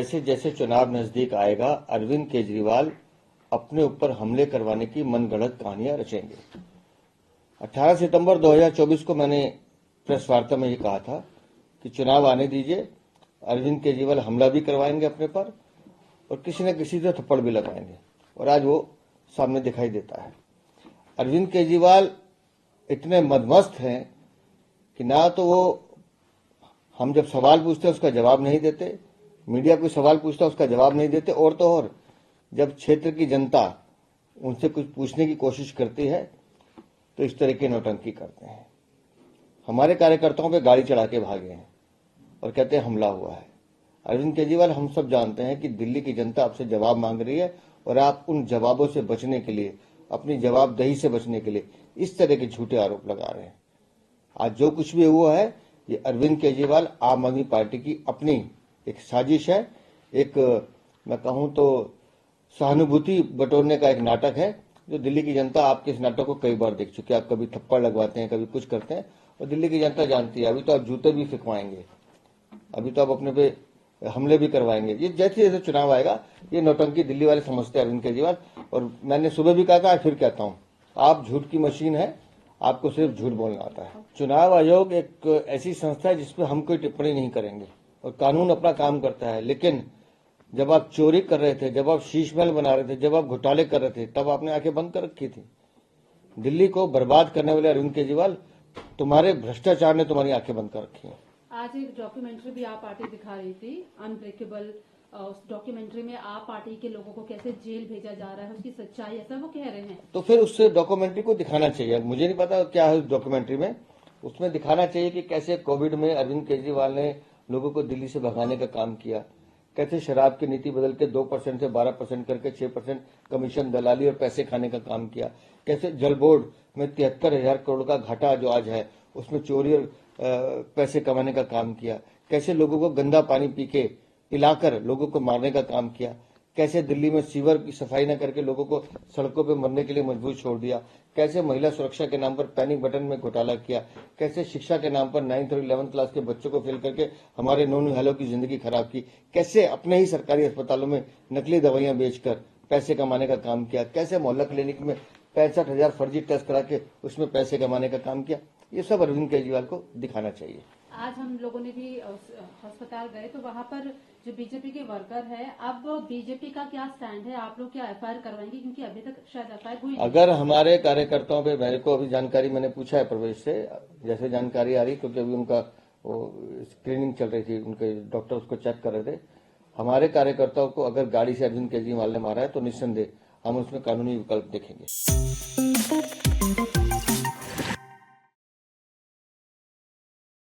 जैसे जैसे चुनाव नजदीक आएगा अरविंद केजरीवाल अपने ऊपर हमले करवाने की मनगढ़ंत कहानियां रचेंगे। 18 सितंबर 2024 को मैंने प्रेस वार्ता में ये कहा था कि चुनाव आने दीजिए, अरविंद केजरीवाल हमला भी करवाएंगे अपने पर और किसी न किसी से थप्पड़ भी लगाएंगे, और आज वो सामने दिखाई देता है। अरविंद केजरीवाल इतने मदमस्त हैं कि ना तो वो हम जब सवाल पूछते हैं उसका जवाब नहीं देते, मीडिया कोई सवाल पूछता है उसका जवाब नहीं देते, और तो और जब क्षेत्र की जनता उनसे कुछ पूछने की कोशिश करती है तो इस तरह की नौटंकी करते हैं। हमारे कार्यकर्ताओं पे गाड़ी चढ़ा के भागे हैं और कहते हैं हमला हुआ है। अरविंद केजरीवाल, हम सब जानते हैं कि दिल्ली की जनता आपसे जवाब मांग रही है और आप उन जवाबों से बचने के लिए, अपनी जवाबदेही से बचने के लिए इस तरह के झूठे आरोप लगा रहे हैं। आज जो कुछ भी हुआ है ये अरविंद केजरीवाल आम आदमी पार्टी की अपनी एक साजिश है, एक मैं कहूं तो सहानुभूति बटोरने का एक नाटक है, जो दिल्ली की जनता आपके इस नाटक को कई बार देख चुकी है। आप कभी थप्पड़ लगवाते हैं, कभी कुछ करते हैं, और दिल्ली की जनता जानती है। अभी तो आप जूते भी फिकवाएंगे, अभी तो आप अपने पे हमले भी करवाएंगे। ये जैसे जैसे चुनाव आएगा ये नौटंकी दिल्ली वाले समझते हैं अरविंद केजरीवाल। और मैंने सुबह भी कहा था, आज फिर कहता हूँ, आप झूठ की मशीन है, आपको सिर्फ झूठ बोलना आता है। चुनाव आयोग एक ऐसी संस्था है जिसपे हम कोई टिप्पणी नहीं करेंगे और कानून अपना काम करता है। लेकिन जब आप चोरी कर रहे थे, जब आप शीश महल बना रहे थे, जब आप घोटाले कर रहे थे, तब आपने आंखें बंद कर रखी थी। दिल्ली को बर्बाद करने वाले अरविंद केजरीवाल, तुम्हारे भ्रष्टाचार ने तुम्हारी आंखें बंद कर रखी हैं। आज एक डॉक्यूमेंट्री भी आप पार्टी दिखा रही थी, अनब्रेकेबल। उस डॉक्यूमेंट्री में आप पार्टी के लोगों को कैसे जेल भेजा जा रहा है, उसकी सच्चाई ऐसा वो कह रहे हैं। तो फिर उस डॉक्यूमेंट्री को दिखाना चाहिए। मुझे नहीं पता क्या है उस डॉक्यूमेंट्री में, उसमें दिखाना चाहिए कि कैसे कोविड में अरविंद केजरीवाल ने लोगों को दिल्ली से भगाने का काम किया, कैसे शराब की नीति बदल के 2% से 12% करके 6% कमीशन, दलाली और पैसे खाने का काम किया, कैसे जल बोर्ड में 73,000 करोड़ का घाटा जो आज है उसमें चोरी और पैसे कमाने का काम किया, कैसे लोगों को गंदा पानी पी के पिलाकर लोगों को मारने का काम किया, कैसे दिल्ली में सीवर की सफाई न करके लोगों को सड़कों पे मरने के लिए मजबूर छोड़ दिया, कैसे महिला सुरक्षा के नाम पर पैनिक बटन में घोटाला किया, कैसे शिक्षा के नाम पर 9th और 11th क्लास के बच्चों को फेल करके हमारे नौनिहालों की जिंदगी खराब की, कैसे अपने ही सरकारी अस्पतालों में नकली दवाइयां बेचकर पैसे कमाने का काम किया, कैसे मोहल्ला क्लिनिक में 65,000 फर्जी टेस्ट करा के उसमें पैसे कमाने का काम किया। ये सब अरविंद केजरीवाल को दिखाना चाहिए। आज हम लोगों ने भी अस्पताल गए तो वहाँ पर जो बीजेपी के वर्कर है, अब बीजेपी का क्या स्टैंड है? आप लोग क्या एफआईआर करवाएंगे? क्योंकि अभी तक शायद एफआईआर हुई नहीं। अगर हमारे कार्यकर्ताओं पे, मेरे को अभी जानकारी मैंने पूछा है प्रवेश से, जैसे जानकारी आ रही, क्योंकि अभी उनका स्क्रीनिंग चल रही थी, उनके डॉक्टर उसको चेक कर रहे थे। हमारे कार्यकर्ताओं को अगर गाड़ी से अरविंद केजरीवाल ने मारा है तो निस्संदेह हम उसमें कानूनी विकल्प देखेंगे।